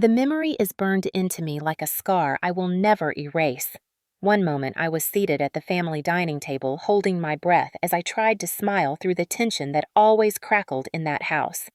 The memory is burned into me like a scar I will never erase. One moment I was seated at the family dining table, holding my breath as I tried to smile through the tension that always crackled in that house.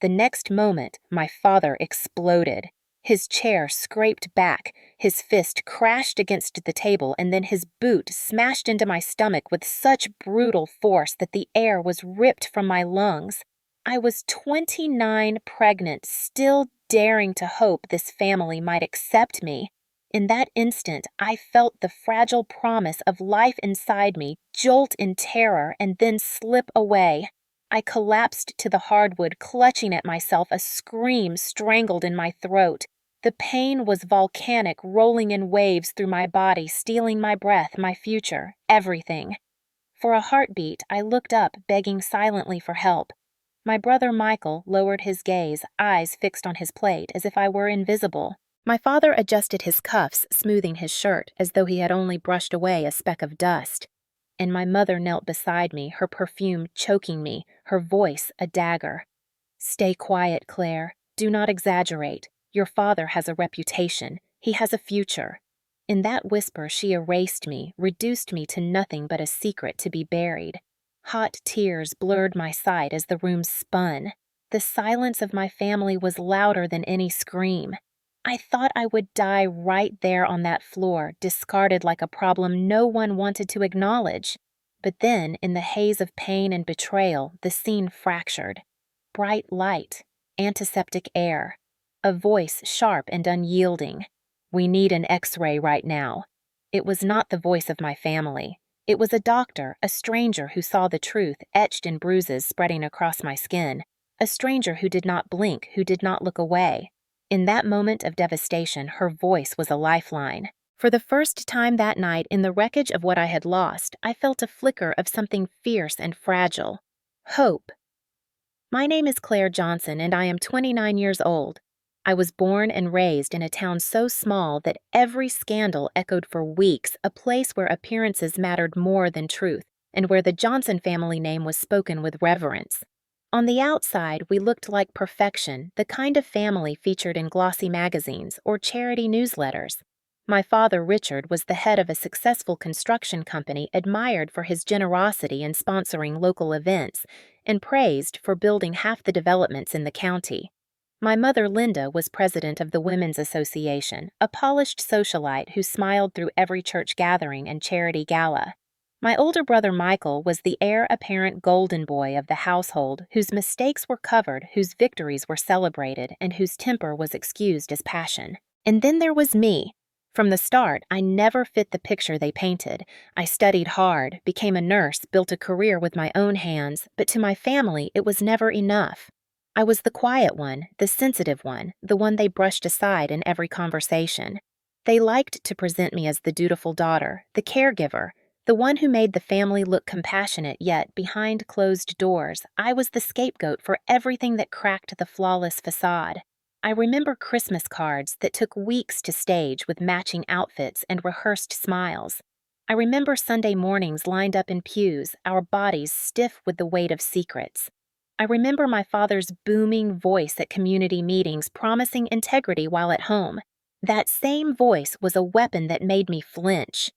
The next moment, my father exploded. His chair scraped back, his fist crashed against the table, and then his boot smashed into my stomach with such brutal force that the air was ripped from my lungs. I was 29 pregnant, still daring to hope this family might accept me. In that instant, I felt the fragile promise of life inside me jolt in terror and then slip away. I collapsed to the hardwood, clutching at myself, a scream strangled in my throat. The pain was volcanic, rolling in waves through my body, stealing my breath, my future, everything. For a heartbeat, I looked up, begging silently for help. My brother Michael lowered his gaze, eyes fixed on his plate, as if I were invisible. My father adjusted his cuffs, smoothing his shirt, as though he had only brushed away a speck of dust. And my mother knelt beside me, her perfume choking me, her voice a dagger. "Stay quiet, Claire. Do not exaggerate. Your father has a reputation. He has a future." In that whisper, she erased me, reduced me to nothing but a secret to be buried. Hot tears blurred my sight as the room spun. The silence of my family was louder than any scream. I thought I would die right there on that floor, discarded like a problem no one wanted to acknowledge. But then, in the haze of pain and betrayal, the scene fractured. Bright light, antiseptic air, a voice sharp and unyielding. "We need an X-ray right now." It was not the voice of my family. It was a doctor, a stranger who saw the truth etched in bruises spreading across my skin, a stranger who did not blink, who did not look away. In that moment of devastation, her voice was a lifeline. For the first time that night, in the wreckage of what I had lost, I felt a flicker of something fierce and fragile. Hope. My name is Claire Johnson, and I am 29 years old. I was born and raised in a town so small that every scandal echoed for weeks, a place where appearances mattered more than truth, and where the Johnson family name was spoken with reverence. On the outside, we looked like perfection, the kind of family featured in glossy magazines or charity newsletters. My father, Richard, was the head of a successful construction company admired for his generosity in sponsoring local events and praised for building half the developments in the county. My mother, Linda, was president of the Women's Association, a polished socialite who smiled through every church gathering and charity gala. My older brother Michael was the heir apparent golden boy of the household, whose mistakes were covered, whose victories were celebrated, and whose temper was excused as passion. And then there was me. From the start, I never fit the picture they painted. I studied hard, became a nurse, built a career with my own hands, but to my family it was never enough. I was the quiet one, the sensitive one, the one they brushed aside in every conversation. They liked to present me as the dutiful daughter, the caregiver, the one who made the family look compassionate, yet behind closed doors, I was the scapegoat for everything that cracked the flawless facade. I remember Christmas cards that took weeks to stage with matching outfits and rehearsed smiles. I remember Sunday mornings lined up in pews, our bodies stiff with the weight of secrets. I remember my father's booming voice at community meetings promising integrity while at home. That same voice was a weapon that made me flinch.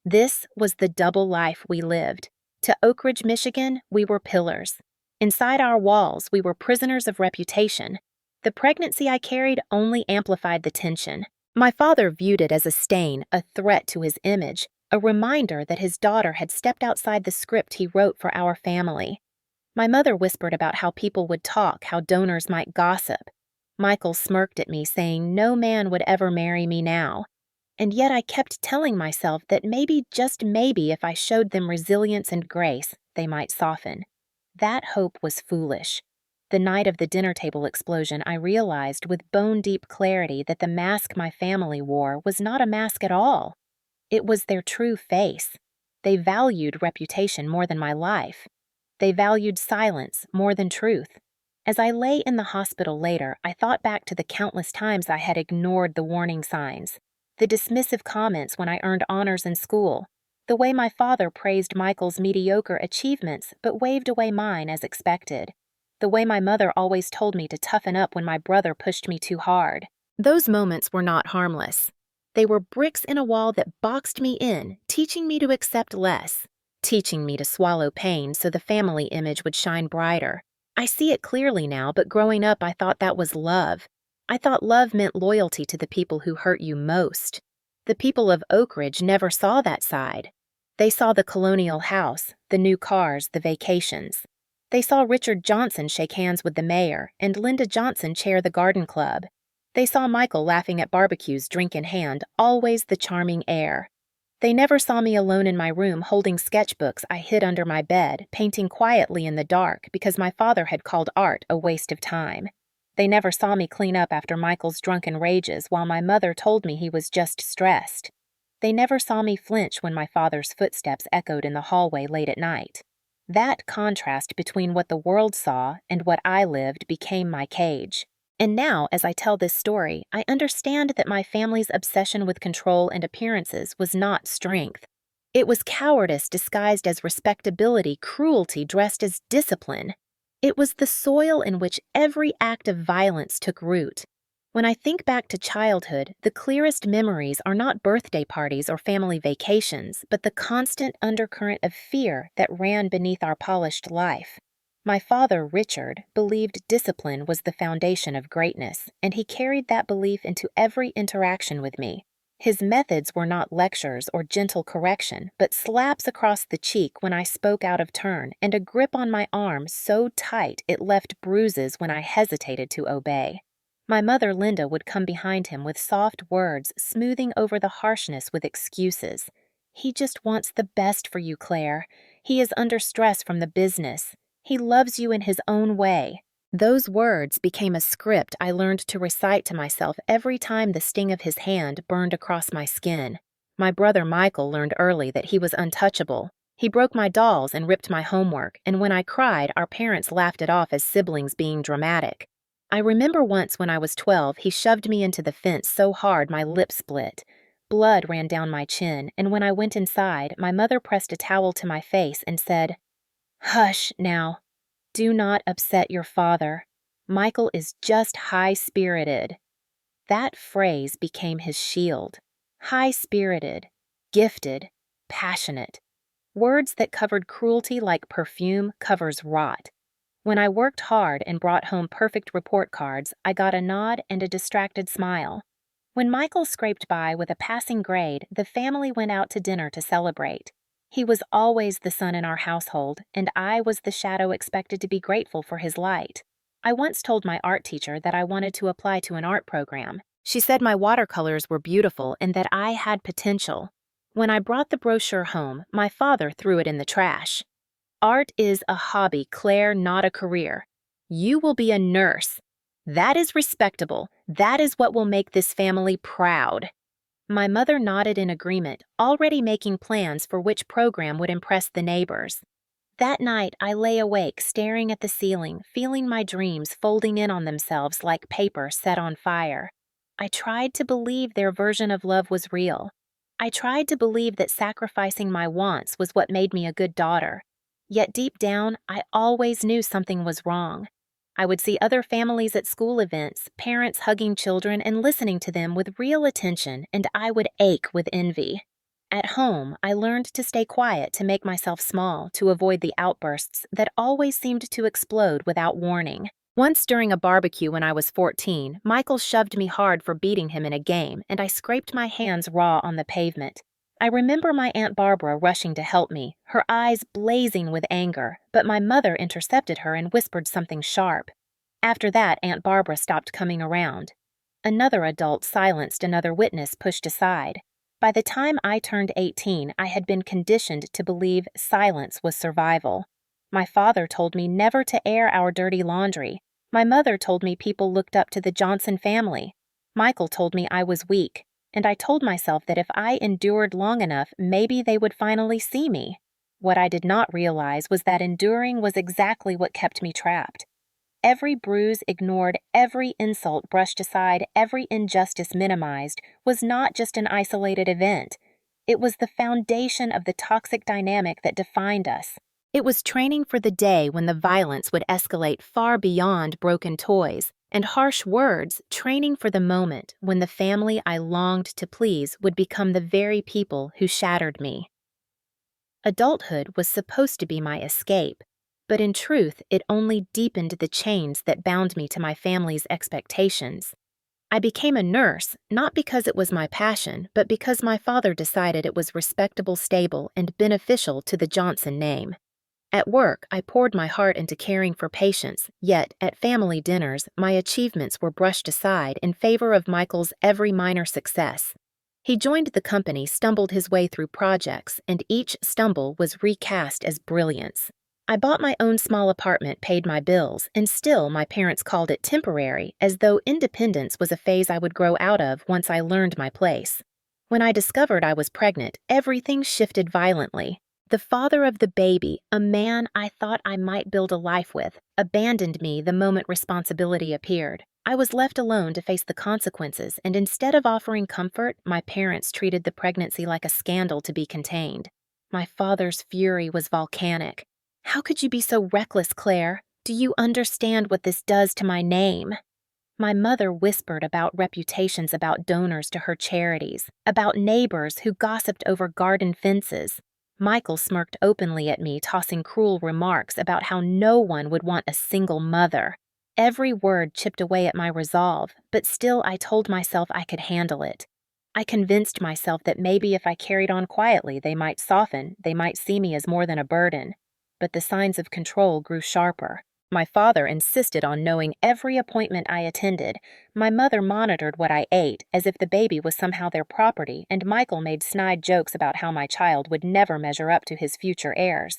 This was the double life we lived. To Oak Ridge, Michigan, we were pillars. Inside our walls, we were prisoners of reputation. The pregnancy I carried only amplified the tension. My father viewed it as a stain, a threat to his image, a reminder that his daughter had stepped outside the script he wrote for our family. My mother whispered about how people would talk, how donors might gossip. Michael smirked at me, saying no man would ever marry me now. And yet I kept telling myself that maybe, just maybe, if I showed them resilience and grace, they might soften. That hope was foolish. The night of the dinner table explosion, I realized with bone-deep clarity that the mask my family wore was not a mask at all. It was their true face. They valued reputation more than my life. They valued silence more than truth. As I lay in the hospital later, I thought back to the countless times I had ignored the warning signs. The dismissive comments when I earned honors in school, the way my father praised Michael's mediocre achievements but waved away mine as expected, the way my mother always told me to toughen up when my brother pushed me too hard. Those moments were not harmless. They were bricks in a wall that boxed me in, teaching me to accept less, teaching me to swallow pain so the family image would shine brighter. I see it clearly now, but growing up I thought that was love. I thought love meant loyalty to the people who hurt you most. The people of Oak Ridge never saw that side. They saw the colonial house, the new cars, the vacations. They saw Richard Johnson shake hands with the mayor and Linda Johnson chair the garden club. They saw Michael laughing at barbecues, drink in hand, always the charming air. They never saw me alone in my room holding sketchbooks I hid under my bed, painting quietly in the dark because my father had called art a waste of time. They never saw me clean up after Michael's drunken rages while my mother told me he was just stressed. They never saw me flinch when my father's footsteps echoed in the hallway late at night. That contrast between what the world saw and what I lived became my cage. And now, as I tell this story, I understand that my family's obsession with control and appearances was not strength. It was cowardice disguised as respectability, cruelty dressed as discipline. It was the soil in which every act of violence took root. When I think back to childhood, the clearest memories are not birthday parties or family vacations, but the constant undercurrent of fear that ran beneath our polished life. My father, Richard, believed discipline was the foundation of greatness, and he carried that belief into every interaction with me. His methods were not lectures or gentle correction, but slaps across the cheek when I spoke out of turn and a grip on my arm so tight it left bruises when I hesitated to obey. My mother, Linda, would come behind him with soft words, smoothing over the harshness with excuses. "He just wants the best for you, Claire. He is under stress from the business. He loves you in his own way." Those words became a script I learned to recite to myself every time the sting of his hand burned across my skin. My brother Michael learned early that he was untouchable. He broke my dolls and ripped my homework, and when I cried, our parents laughed it off as siblings being dramatic. I remember once when I was 12, he shoved me into the fence so hard my lip split. Blood ran down my chin, and when I went inside, my mother pressed a towel to my face and said, "Hush, now. Do not upset your father. Michael is just high-spirited." That phrase became his shield. High-spirited, gifted, passionate. Words that covered cruelty like perfume covers rot. When I worked hard and brought home perfect report cards, I got a nod and a distracted smile. When Michael scraped by with a passing grade, the family went out to dinner to celebrate. He was always the sun in our household, and I was the shadow expected to be grateful for his light. I once told my art teacher that I wanted to apply to an art program. She said my watercolors were beautiful and that I had potential. When I brought the brochure home, my father threw it in the trash. "Art is a hobby, Claire, not a career. You will be a nurse. That is respectable. That is what will make this family proud." My mother nodded in agreement, already making plans for which program would impress the neighbors. That night, I lay awake, staring at the ceiling, feeling my dreams folding in on themselves like paper set on fire. I tried to believe their version of love was real. I tried to believe that sacrificing my wants was what made me a good daughter. Yet deep down, I always knew something was wrong. I would see other families at school events, parents hugging children and listening to them with real attention, and I would ache with envy. At home, I learned to stay quiet to make myself small, to avoid the outbursts that always seemed to explode without warning. Once during a barbecue when I was 14, Michael shoved me hard for beating him in a game, and I scraped my hands raw on the pavement. I remember my Aunt Barbara rushing to help me, her eyes blazing with anger, but my mother intercepted her and whispered something sharp. After that, Aunt Barbara stopped coming around. Another adult silenced another witness pushed aside. By the time I turned 18, I had been conditioned to believe silence was survival. My father told me never to air our dirty laundry. My mother told me people looked up to the Johnson family. Michael told me I was weak. And I told myself that if I endured long enough, maybe they would finally see me. What I did not realize was that enduring was exactly what kept me trapped. Every bruise ignored, every insult brushed aside, every injustice minimized was not just an isolated event. It was the foundation of the toxic dynamic that defined us. It was training for the day when the violence would escalate far beyond broken toys, and harsh words, training for the moment when the family I longed to please would become the very people who shattered me. Adulthood was supposed to be my escape, but in truth, it only deepened the chains that bound me to my family's expectations. I became a nurse, not because it was my passion, but because my father decided it was respectable, stable, and beneficial to the Johnson name. At work, I poured my heart into caring for patients, yet, at family dinners, my achievements were brushed aside in favor of Michael's every minor success. He joined the company, stumbled his way through projects, and each stumble was recast as brilliance. I bought my own small apartment, paid my bills, and still my parents called it temporary, as though independence was a phase I would grow out of once I learned my place. When I discovered I was pregnant, everything shifted violently. The father of the baby, a man I thought I might build a life with, abandoned me the moment responsibility appeared. I was left alone to face the consequences, and instead of offering comfort, my parents treated the pregnancy like a scandal to be contained. My father's fury was volcanic. "How could you be so reckless, Claire? Do you understand what this does to my name?" My mother whispered about reputations about donors to her charities, about neighbors who gossiped over garden fences. Michael smirked openly at me, tossing cruel remarks about how no one would want a single mother. Every word chipped away at my resolve, but still I told myself I could handle it. I convinced myself that maybe if I carried on quietly, they might soften, they might see me as more than a burden. But the signs of control grew sharper. My father insisted on knowing every appointment I attended. My mother monitored what I ate, as if the baby was somehow their property, and Michael made snide jokes about how my child would never measure up to his future heirs.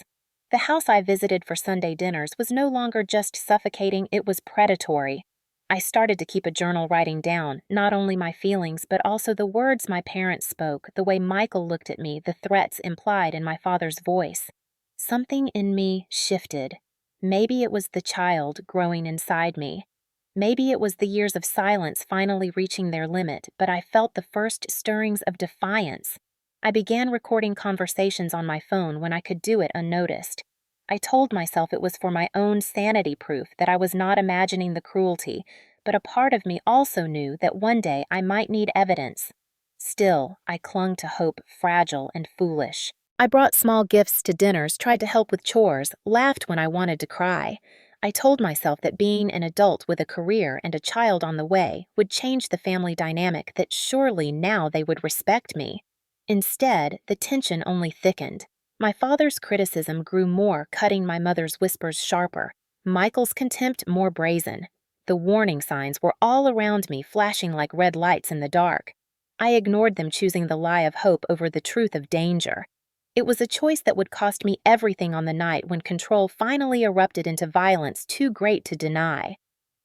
The house I visited for Sunday dinners was no longer just suffocating, it was predatory. I started to keep a journal, writing down not only my feelings, but also the words my parents spoke, the way Michael looked at me, the threats implied in my father's voice. Something in me shifted. Maybe it was the child growing inside me. Maybe it was the years of silence finally reaching their limit, but I felt the first stirrings of defiance. I began recording conversations on my phone when I could do it unnoticed. I told myself it was for my own sanity, proof that I was not imagining the cruelty, but a part of me also knew that one day I might need evidence. Still, I clung to hope, fragile and foolish. I brought small gifts to dinners, tried to help with chores, laughed when I wanted to cry. I told myself that being an adult with a career and a child on the way would change the family dynamic, that surely now they would respect me. Instead, the tension only thickened. My father's criticism grew more, cutting my mother's whispers sharper. Michael's contempt more brazen. The warning signs were all around me, flashing like red lights in the dark. I ignored them, choosing the lie of hope over the truth of danger. It was a choice that would cost me everything on the night when control finally erupted into violence too great to deny.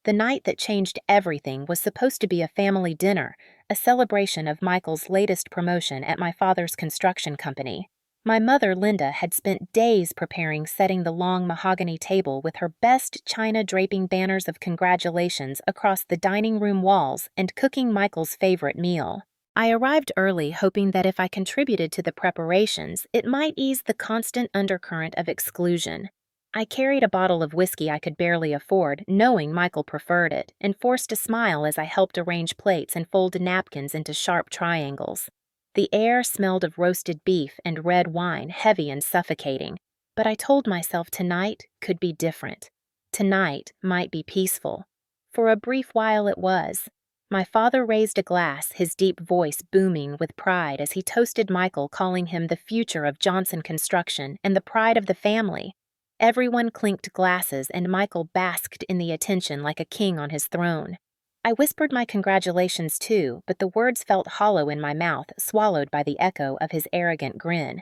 The night that changed everything was supposed to be a family dinner, a celebration of Michael's latest promotion at my father's construction company. My mother, Linda, had spent days preparing, setting the long mahogany table with her best china, draping banners of congratulations across the dining room walls, and cooking Michael's favorite meal. I arrived early, hoping that if I contributed to the preparations, it might ease the constant undercurrent of exclusion. I carried a bottle of whiskey I could barely afford, knowing Michael preferred it, and forced a smile as I helped arrange plates and fold napkins into sharp triangles. The air smelled of roasted beef and red wine, heavy and suffocating, but I told myself tonight could be different. Tonight might be peaceful. For a brief while it was. My father raised a glass, his deep voice booming with pride as he toasted Michael, calling him the future of Johnson Construction and the pride of the family. Everyone clinked glasses, and Michael basked in the attention like a king on his throne. I whispered my congratulations too, but the words felt hollow in my mouth, swallowed by the echo of his arrogant grin.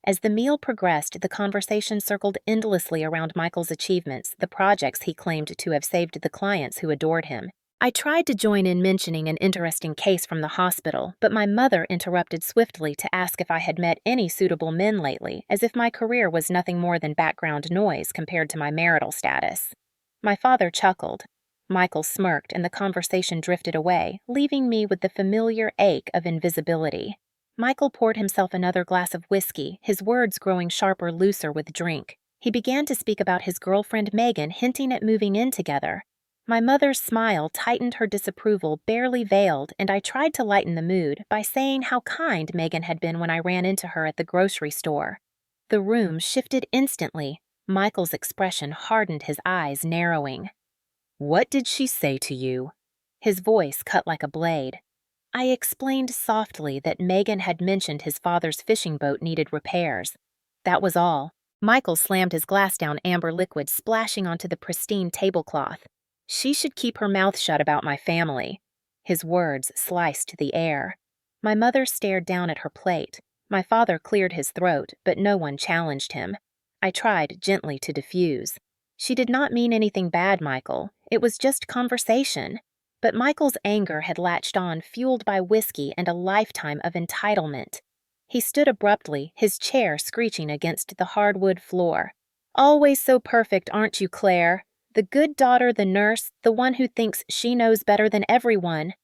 As the meal progressed, the conversation circled endlessly around Michael's achievements, the projects he claimed to have saved the clients who adored him. I tried to join in, mentioning an interesting case from the hospital, but my mother interrupted swiftly to ask if I had met any suitable men lately, as if my career was nothing more than background noise compared to my marital status. My father chuckled. Michael smirked, and the conversation drifted away, leaving me with the familiar ache of invisibility. Michael poured himself another glass of whiskey, his words growing sharper, looser with drink. He began to speak about his girlfriend Megan, hinting at moving in together. My mother's smile tightened her disapproval barely veiled, and I tried to lighten the mood by saying how kind Megan had been when I ran into her at the grocery store. The room shifted instantly. Michael's expression hardened, his eyes narrowing. "What did she say to you?" His voice cut like a blade. I explained softly that Megan had mentioned his father's fishing boat needed repairs. That was all. Michael slammed his glass down, amber liquid splashing onto the pristine tablecloth. She should keep her mouth shut about my family. His words sliced the air. My mother stared down at her plate. My father cleared his throat, but no one challenged him. I tried gently to diffuse. She did not mean anything bad, Michael. It was just conversation. But Michael's anger had latched on, fueled by whiskey and a lifetime of entitlement. He stood abruptly, his chair screeching against the hardwood floor. "Always so perfect, aren't you, Claire? The good daughter, the nurse, the one who thinks she knows better than everyone."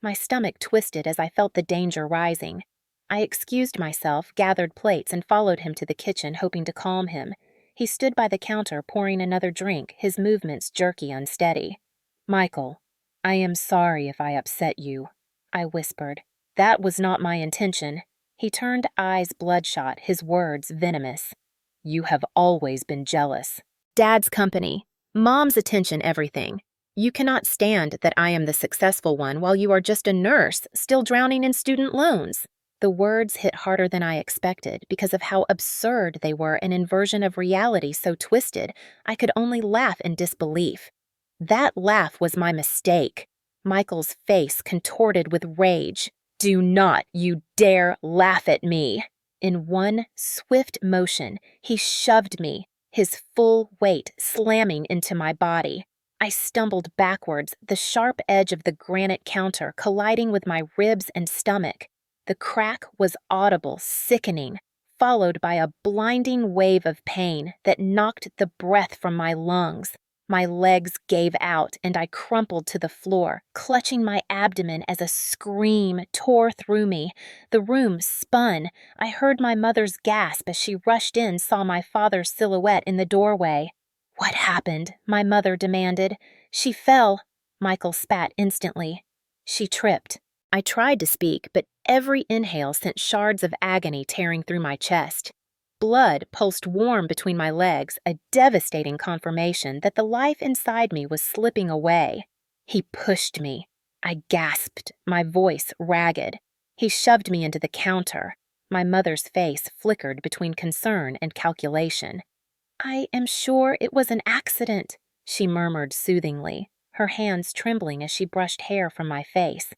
My stomach twisted as I felt the danger rising. I excused myself, gathered plates, and followed him to the kitchen, hoping to calm him. He stood by the counter, pouring another drink, his movements jerky, unsteady. "Michael, I am sorry if I upset you," I whispered. "That was not my intention." He turned, eyes bloodshot, his words venomous. "You have always been jealous. Dad's company, Mom's attention, everything. You cannot stand that I am the successful one while you are just a nurse, still drowning in student loans." The words hit harder than I expected because of how absurd they were, an inversion of reality so twisted I could only laugh in disbelief. That laugh was my mistake. Michael's face contorted with rage. "Do not you dare laugh at me." In one swift motion, he shoved me, his full weight slamming into my body. I stumbled backwards, the sharp edge of the granite counter colliding with my ribs and stomach. The crack was audible, sickening, followed by a blinding wave of pain that knocked the breath from my lungs. My legs gave out, and I crumpled to the floor, clutching my abdomen as a scream tore through me. The room spun. I heard my mother's gasp as she rushed in, saw my father's silhouette in the doorway. "What happened?" my mother demanded. "She fell." Michael spat instantly. "She tripped." I tried to speak, but every inhale sent shards of agony tearing through my chest. Blood pulsed warm between my legs, a devastating confirmation that the life inside me was slipping away. He pushed me. I gasped, my voice ragged. He shoved me into the counter. My mother's face flickered between concern and calculation. "I am sure it was an accident," she murmured soothingly, her hands trembling as she brushed hair from my face.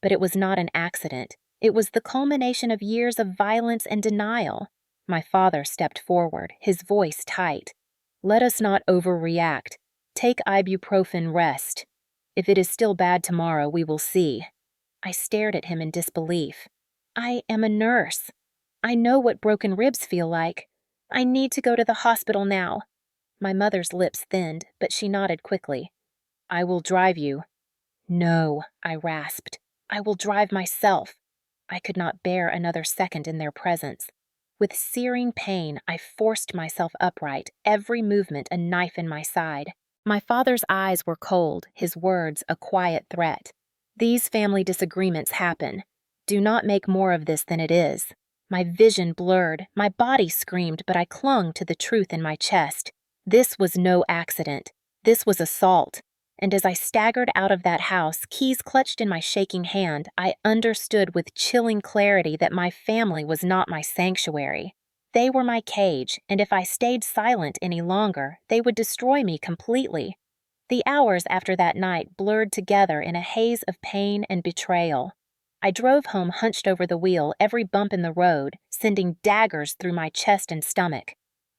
But it was not an accident. It was the culmination of years of violence and denial. My father stepped forward, his voice tight. "Let us not overreact. Take ibuprofen, rest. If it is still bad tomorrow, we will see." I stared at him in disbelief. "I am a nurse. I know what broken ribs feel like. I need to go to the hospital now." My mother's lips thinned, but she nodded quickly. "I will drive you." "No," I rasped. "I will drive myself." I could not bear another second in their presence. With searing pain, I forced myself upright, every movement a knife in my side. My father's eyes were cold, his words a quiet threat. "These family disagreements happen. Do not make more of this than it is." My vision blurred, my body screamed, but I clung to the truth in my chest. This was no accident. This was assault. And as I staggered out of that house, keys clutched in my shaking hand, I understood with chilling clarity that my family was not my sanctuary. They were my cage, and if I stayed silent any longer, they would destroy me completely. The hours after that night blurred together in a haze of pain and betrayal. I drove home hunched over the wheel, every bump in the road, sending daggers through my chest and stomach.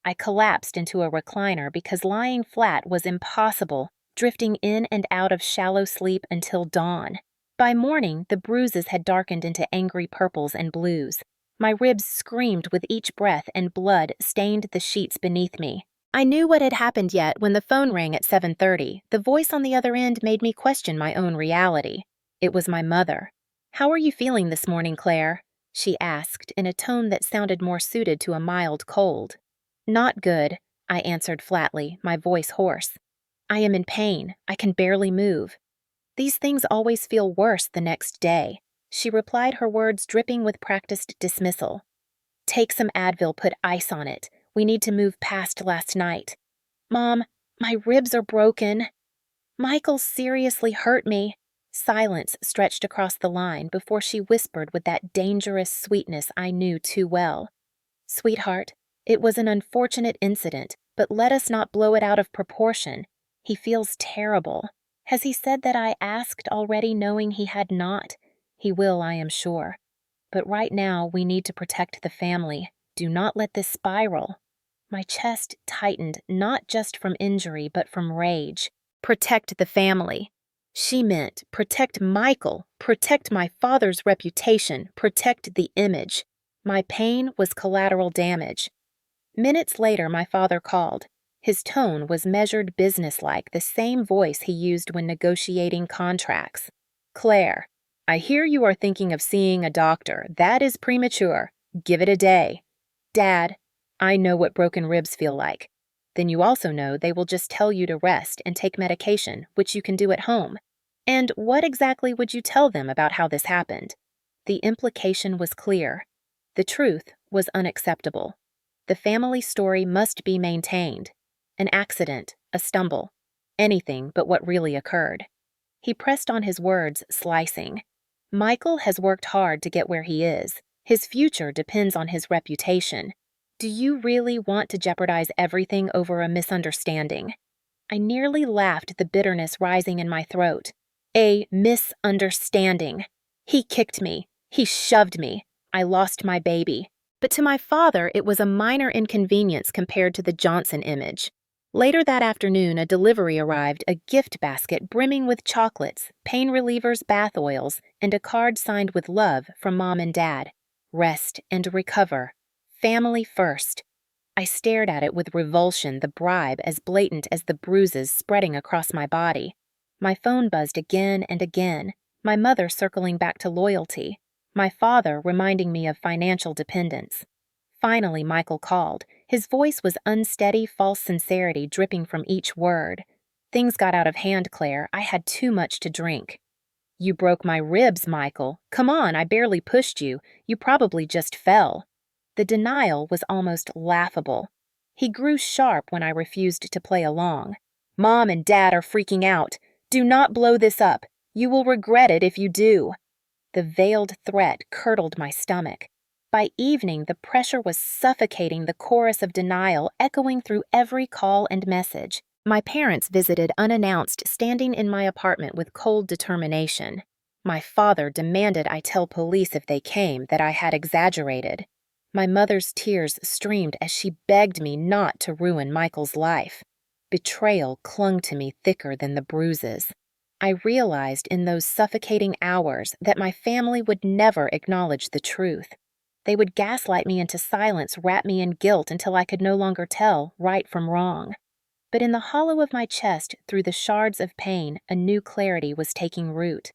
I collapsed into a recliner because lying flat was impossible, drifting in and out of shallow sleep until dawn. By morning, the bruises had darkened into angry purples and blues. My ribs screamed with each breath, and blood stained the sheets beneath me. I knew what had happened yet when the phone rang at 7:30. The voice on the other end made me question my own reality. It was my mother. "How are you feeling this morning, Claire?" she asked in a tone that sounded more suited to a mild cold. "Not good," I answered flatly, my voice hoarse. I am in pain. I can barely move. These things always feel worse the next day. She replied, her words dripping with practiced dismissal. Take some Advil, put ice on it. We need to move past last night. Mom, my ribs are broken. Michael seriously hurt me. Silence stretched across the line before she whispered with that dangerous sweetness I knew too well. Sweetheart, it was an unfortunate incident, but let us not blow it out of proportion. He feels terrible. Has he said that I asked already, knowing he had not? He will, I am sure. But right now, we need to protect the family. Do not let this spiral. My chest tightened, not just from injury, but from rage. Protect the family. She meant protect Michael, protect my father's reputation, protect the image. My pain was collateral damage. Minutes later, my father called. His tone was measured businesslike, the same voice he used when negotiating contracts. Claire, I hear you are thinking of seeing a doctor. That is premature. Give it a day. Dad, I know what broken ribs feel like. Then you also know they will just tell you to rest and take medication, which you can do at home. And what exactly would you tell them about how this happened? The implication was clear. The truth was unacceptable. The family story must be maintained. An accident, a stumble, anything but what really occurred. He pressed on his words, slicing. Michael has worked hard to get where he is. His future depends on his reputation. Do you really want to jeopardize everything over a misunderstanding? I nearly laughed, the bitterness rising in my throat. A misunderstanding. He kicked me. He shoved me. I lost my baby. But to my father, it was a minor inconvenience compared to the Johnson image. Later that afternoon, a delivery arrived, a gift basket brimming with chocolates, pain relievers, bath oils, and a card signed with love from Mom and Dad. Rest and recover. Family first. I stared at it with revulsion, the bribe as blatant as the bruises spreading across my body. My phone buzzed again and again, my mother circling back to loyalty, my father reminding me of financial dependence. Finally, Michael called. His voice was unsteady, false sincerity dripping from each word. Things got out of hand, Claire. I had too much to drink. You broke my ribs, Michael. Come on, I barely pushed you. You probably just fell. The denial was almost laughable. He grew sharp when I refused to play along. Mom and Dad are freaking out. Do not blow this up. You will regret it if you do. The veiled threat curdled my stomach. By evening, the pressure was suffocating, the chorus of denial echoing through every call and message. My parents visited unannounced, standing in my apartment with cold determination. My father demanded I tell police if they came that I had exaggerated. My mother's tears streamed as she begged me not to ruin Michael's life. Betrayal clung to me thicker than the bruises. I realized in those suffocating hours that my family would never acknowledge the truth. They would gaslight me into silence, wrap me in guilt until I could no longer tell right from wrong. But in the hollow of my chest, through the shards of pain, a new clarity was taking root.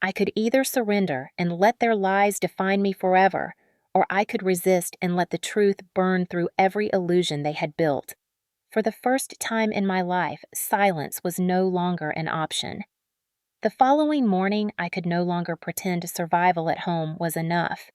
I could either surrender and let their lies define me forever, or I could resist and let the truth burn through every illusion they had built. For the first time in my life, silence was no longer an option. The following morning, I could no longer pretend survival at home was enough.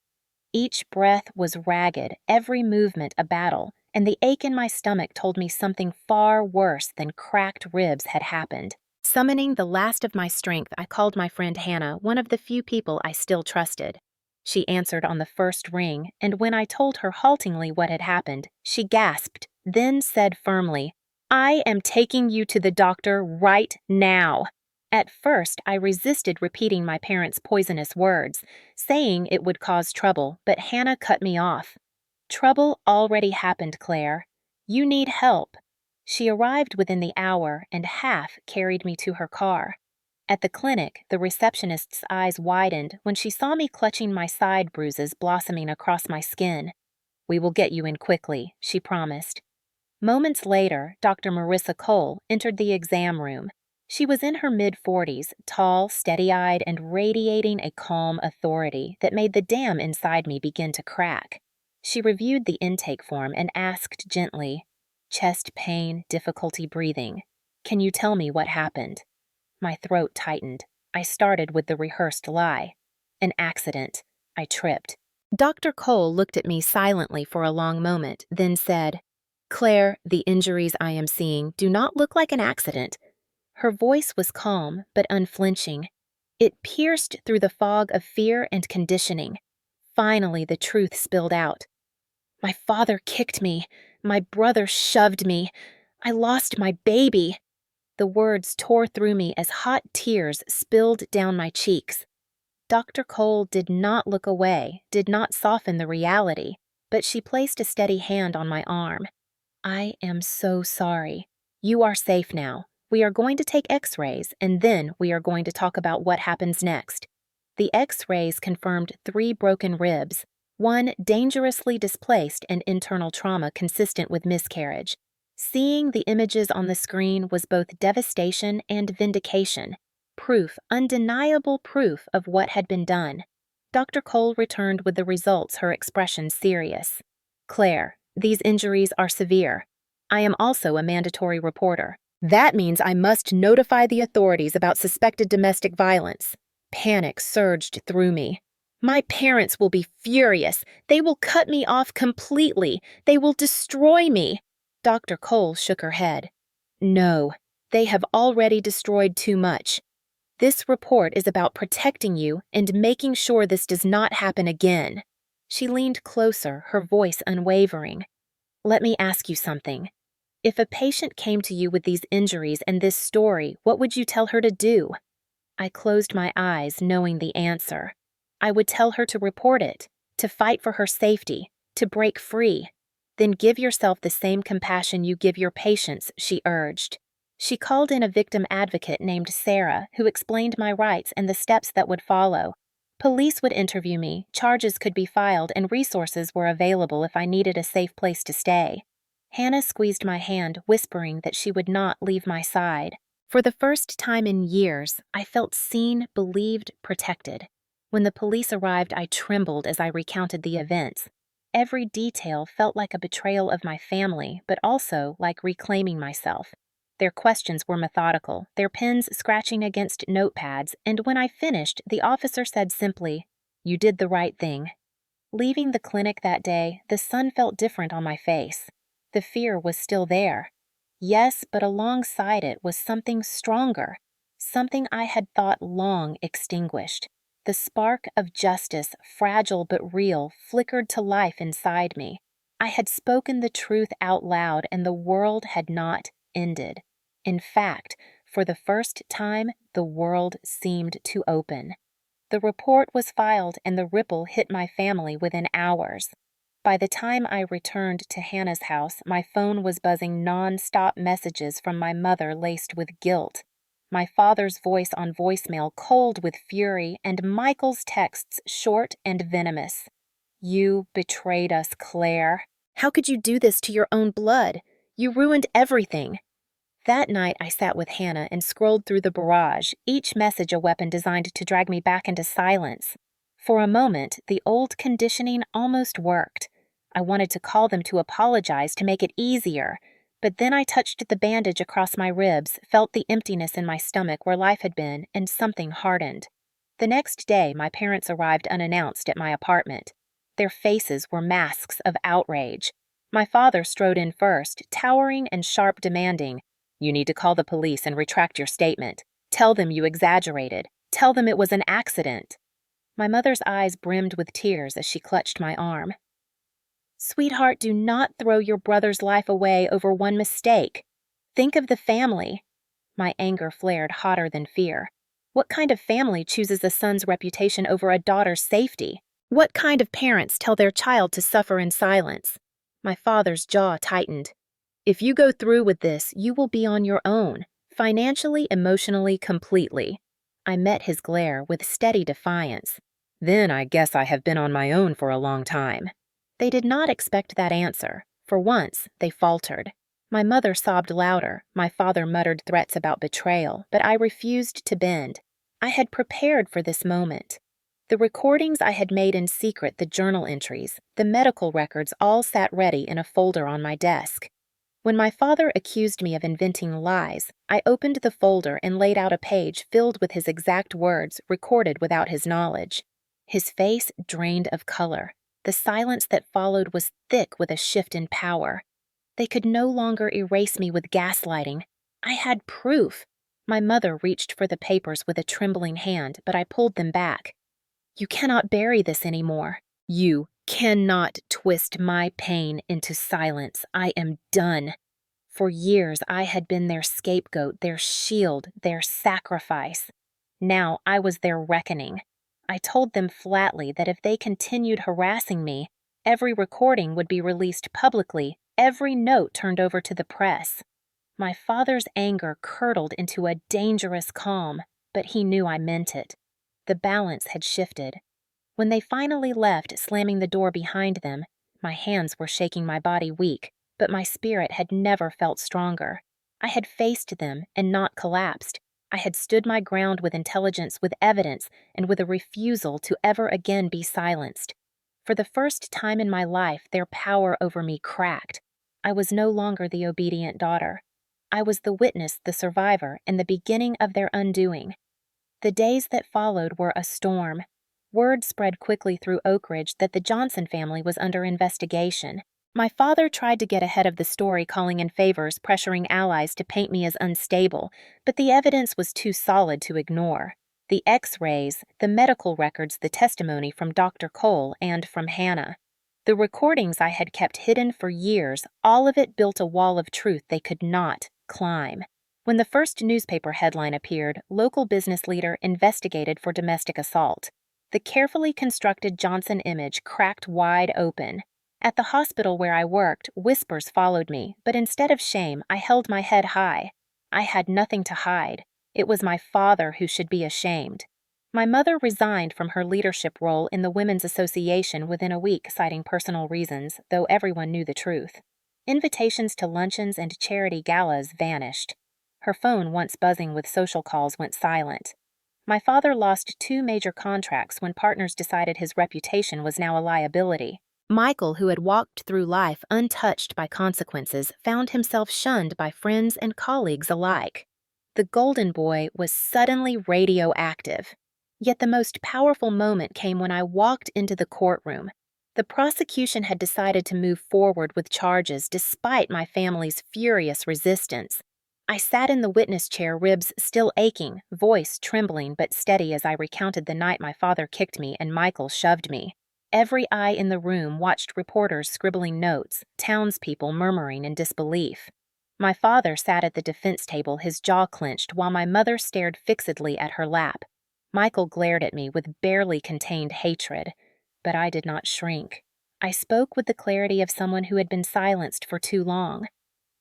Each breath was ragged, every movement a battle, and the ache in my stomach told me something far worse than cracked ribs had happened. Summoning the last of my strength, I called my friend Hannah, one of the few people I still trusted. She answered on the first ring, and when I told her haltingly what had happened, she gasped, then said firmly, "I am taking you to the doctor right now." At first, I resisted repeating my parents' poisonous words, saying it would cause trouble, but Hannah cut me off. Trouble already happened, Claire. You need help. She arrived within the hour and half carried me to her car. At the clinic, the receptionist's eyes widened when she saw me clutching my side bruises blossoming across my skin. We will get you in quickly, she promised. Moments later, Dr. Marissa Cole entered the exam room. She was in her mid-40s, tall, steady-eyed, and radiating a calm authority that made the dam inside me begin to crack. She reviewed the intake form and asked gently, "Chest pain, difficulty breathing." Can you tell me what happened? My throat tightened. I started with the rehearsed lie. An accident. I tripped. Dr. Cole looked at me silently for a long moment, then said, Claire, the injuries I am seeing do not look like an accident. Her voice was calm, but unflinching. It pierced through the fog of fear and conditioning. Finally, the truth spilled out. My father kicked me. My brother shoved me. I lost my baby. The words tore through me as hot tears spilled down my cheeks. Dr. Cole did not look away, did not soften the reality, but she placed a steady hand on my arm. I am so sorry. You are safe now. We are going to take x-rays, and then we are going to talk about what happens next. The x-rays confirmed 3 broken ribs, 1 dangerously displaced and internal trauma consistent with miscarriage. Seeing the images on the screen was both devastation and vindication. Proof, undeniable proof of what had been done. Dr. Cole returned with the results, her expression serious. Claire, these injuries are severe. I am also a mandatory reporter. That means I must notify the authorities about suspected domestic violence. Panic surged through me. My parents will be furious. They will cut me off completely. They will destroy me. Dr. Cole shook her head. No, they have already destroyed too much. This report is about protecting you and making sure this does not happen again. She leaned closer, her voice unwavering. Let me ask you something. If a patient came to you with these injuries and this story, what would you tell her to do? I closed my eyes, knowing the answer. I would tell her to report it, to fight for her safety, to break free. Then give yourself the same compassion you give your patients, she urged. She called in a victim advocate named Sarah, who explained my rights and the steps that would follow. Police would interview me, charges could be filed, and resources were available if I needed a safe place to stay. Hannah squeezed my hand, whispering that she would not leave my side. For the first time in years, I felt seen, believed, protected. When the police arrived, I trembled as I recounted the events. Every detail felt like a betrayal of my family, but also like reclaiming myself. Their questions were methodical, their pens scratching against notepads, and when I finished, the officer said simply, "You did the right thing." Leaving the clinic that day, the sun felt different on my face. The fear was still there. Yes, but alongside it was something stronger, something I had thought long extinguished. The spark of justice, fragile but real, flickered to life inside me. I had spoken the truth out loud, and the world had not ended. In fact, for the first time, the world seemed to open. The report was filed, and the ripple hit my family within hours. By the time I returned to Hannah's house, my phone was buzzing non-stop messages from my mother laced with guilt. My father's voice on voicemail cold with fury, and Michael's texts short and venomous. "You betrayed us, Claire. How could you do this to your own blood? You ruined everything." That night, I sat with Hannah and scrolled through the barrage, each message a weapon designed to drag me back into silence. For a moment, the old conditioning almost worked. I wanted to call them to apologize, to make it easier. But then I touched the bandage across my ribs, felt the emptiness in my stomach where life had been, and something hardened. The next day, my parents arrived unannounced at my apartment. Their faces were masks of outrage. My father strode in first, towering and sharp, demanding, "You need to call the police and retract your statement. Tell them you exaggerated. Tell them it was an accident." My mother's eyes brimmed with tears as she clutched my arm. "Sweetheart, do not throw your brother's life away over one mistake. Think of the family." My anger flared hotter than fear. What kind of family chooses a son's reputation over a daughter's safety? What kind of parents tell their child to suffer in silence? My father's jaw tightened. "If you go through with this, you will be on your own, financially, emotionally, completely." I met his glare with steady defiance. "Then I guess I have been on my own for a long time." They did not expect that answer. For once, they faltered. My mother sobbed louder, my father muttered threats about betrayal, but I refused to bend. I had prepared for this moment. The recordings I had made in secret, the journal entries, the medical records all sat ready in a folder on my desk. When my father accused me of inventing lies, I opened the folder and laid out a page filled with his exact words recorded without his knowledge. His face drained of color. The silence that followed was thick with a shift in power. They could no longer erase me with gaslighting. I had proof. My mother reached for the papers with a trembling hand, but I pulled them back. You cannot bury this anymore. You cannot twist my pain into silence. I am done. For years, I had been their scapegoat, their shield, their sacrifice. Now I was their reckoning. I told them flatly that if they continued harassing me, every recording would be released publicly, every note turned over to the press. My father's anger curdled into a dangerous calm, but he knew I meant it. The balance had shifted. When they finally left, slamming the door behind them, my hands were shaking, my body weak, but my spirit had never felt stronger. I had faced them and not collapsed. I had stood my ground with intelligence, with evidence, and with a refusal to ever again be silenced. For the first time in my life, their power over me cracked. I was no longer the obedient daughter. I was the witness, the survivor, and the beginning of their undoing. The days that followed were a storm. Word spread quickly through Oak Ridge that the Johnson family was under investigation. My father tried to get ahead of the story, calling in favors, pressuring allies to paint me as unstable, but the evidence was too solid to ignore. The X-rays, the medical records, the testimony from Dr. Cole and from Hannah. The recordings I had kept hidden for years, all of it built a wall of truth they could not climb. When the first newspaper headline appeared, local business leader investigated for domestic assault. The carefully constructed Johnson image cracked wide open. At the hospital where I worked, whispers followed me, but instead of shame, I held my head high. I had nothing to hide. It was my father who should be ashamed. My mother resigned from her leadership role in the Women's Association within a week, citing personal reasons, though everyone knew the truth. Invitations to luncheons and charity galas vanished. Her phone, once buzzing with social calls, went silent. My father lost 2 major contracts when partners decided his reputation was now a liability. Michael, who had walked through life untouched by consequences, found himself shunned by friends and colleagues alike. The golden boy was suddenly radioactive. Yet the most powerful moment came when I walked into the courtroom. The prosecution had decided to move forward with charges despite my family's furious resistance. I sat in the witness chair, ribs still aching, voice trembling but steady as I recounted the night my father kicked me and Michael shoved me. Every eye in the room watched reporters scribbling notes, townspeople murmuring in disbelief. My father sat at the defense table, his jaw clenched, while my mother stared fixedly at her lap. Michael glared at me with barely contained hatred, but I did not shrink. I spoke with the clarity of someone who had been silenced for too long.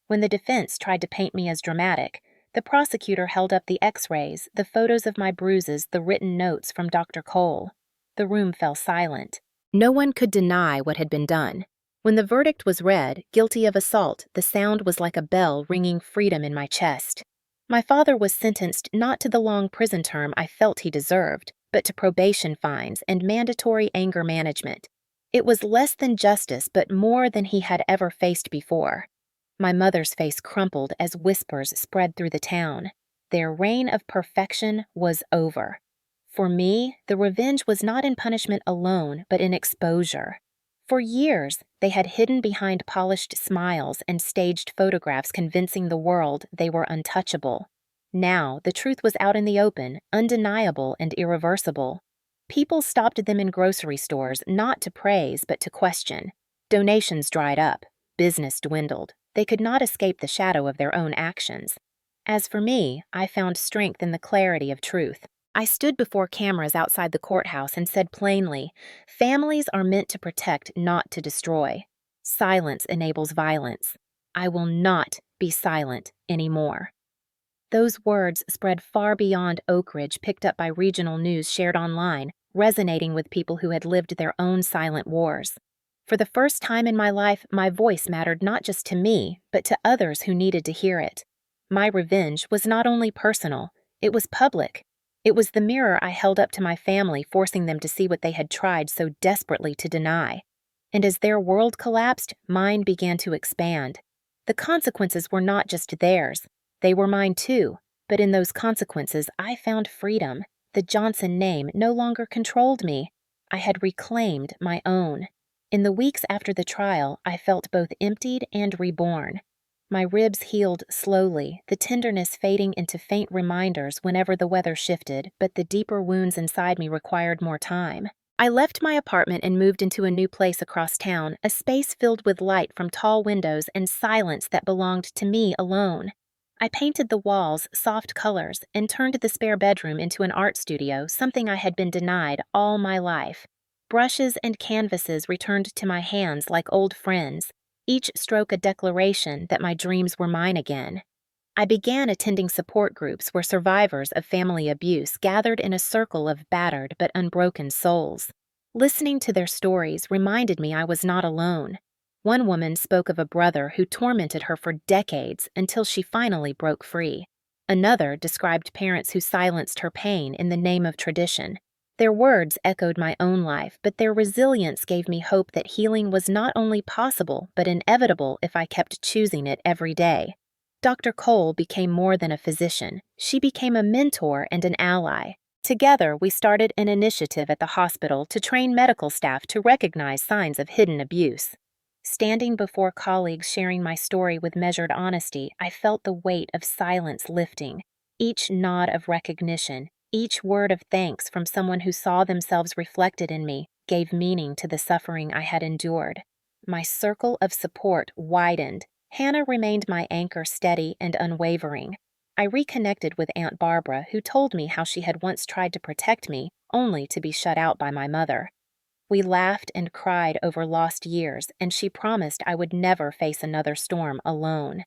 When the defense tried to paint me as dramatic, the prosecutor held up the X-rays, the photos of my bruises, the written notes from Dr. Cole. The room fell silent. No one could deny what had been done. When the verdict was read, guilty of assault, the sound was like a bell ringing freedom in my chest. My father was sentenced not to the long prison term I felt he deserved, but to probation fines and mandatory anger management. It was less than justice, but more than he had ever faced before. My mother's face crumpled as whispers spread through the town. Their reign of perfection was over. For me, the revenge was not in punishment alone, but in exposure. For years, they had hidden behind polished smiles and staged photographs convincing the world they were untouchable. Now, the truth was out in the open, undeniable and irreversible. People stopped them in grocery stores, not to praise, but to question. Donations dried up. Business dwindled. They could not escape the shadow of their own actions. As for me, I found strength in the clarity of truth. I stood before cameras outside the courthouse and said plainly, families are meant to protect, not to destroy. Silence enables violence. I will not be silent anymore. Those words spread far beyond Oak Ridge, picked up by regional news shared online, resonating with people who had lived their own silent wars. For the first time in my life, my voice mattered not just to me, but to others who needed to hear it. My revenge was not only personal, it was public. It was the mirror I held up to my family, forcing them to see what they had tried so desperately to deny. And as their world collapsed, mine began to expand. The consequences were not just theirs, they were mine too, but in those consequences I found freedom. The Johnson name no longer controlled me. I had reclaimed my own. In the weeks after the trial, I felt both emptied and reborn. My ribs healed slowly, the tenderness fading into faint reminders whenever the weather shifted, but the deeper wounds inside me required more time. I left my apartment and moved into a new place across town, a space filled with light from tall windows and silence that belonged to me alone. I painted the walls soft colors and turned the spare bedroom into an art studio, something I had been denied all my life. Brushes and canvases returned to my hands like old friends, each stroke a declaration that my dreams were mine again. I began attending support groups where survivors of family abuse gathered in a circle of battered but unbroken souls. Listening to their stories reminded me I was not alone. One woman spoke of a brother who tormented her for decades until she finally broke free. Another described parents who silenced her pain in the name of tradition. Their words echoed my own life, but their resilience gave me hope that healing was not only possible but inevitable if I kept choosing it every day. Dr. Cole became more than a physician. She became a mentor and an ally. Together, we started an initiative at the hospital to train medical staff to recognize signs of hidden abuse. Standing before colleagues sharing my story with measured honesty, I felt the weight of silence lifting. Each nod of recognition, each word of thanks from someone who saw themselves reflected in me, gave meaning to the suffering I had endured. My circle of support widened. Hannah remained my anchor, steady and unwavering. I reconnected with Aunt Barbara, who told me how she had once tried to protect me, only to be shut out by my mother. We laughed and cried over lost years, and she promised I would never face another storm alone.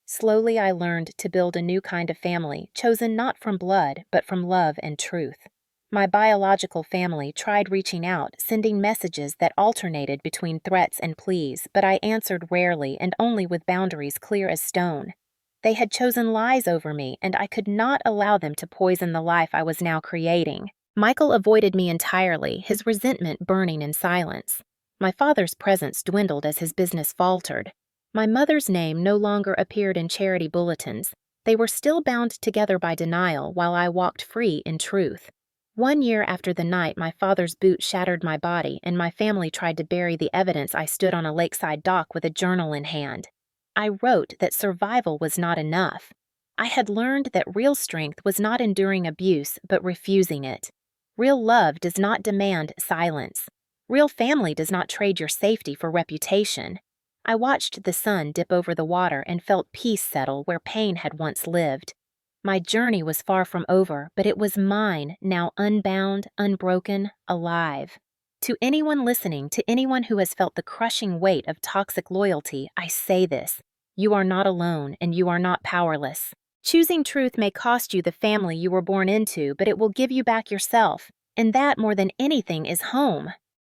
Slowly I learned to build a new kind of family, chosen not from blood, but from love and truth. My biological family tried reaching out, sending messages that alternated between threats and pleas, but I answered rarely and only with boundaries clear as stone. They had chosen lies over me, and I could not allow them to poison the life I was now creating. Michael avoided me entirely, his resentment burning in silence. My father's presence dwindled as his business faltered. My mother's name no longer appeared in charity bulletins. They were still bound together by denial while I walked free in truth. 1 year after the night my father's boot shattered my body and my family tried to bury the evidence, I stood on a lakeside dock with a journal in hand. I wrote that survival was not enough. I had learned that real strength was not enduring abuse, but refusing it. Real love does not demand silence. Real family does not trade your safety for reputation. I watched the sun dip over the water and felt peace settle where pain had once lived. My journey was far from over, but it was mine, now unbound, unbroken, alive. To anyone listening, to anyone who has felt the crushing weight of toxic loyalty, I say this: you are not alone and you are not powerless. Choosing truth may cost you the family you were born into, but it will give you back yourself. And that, more than anything, is home.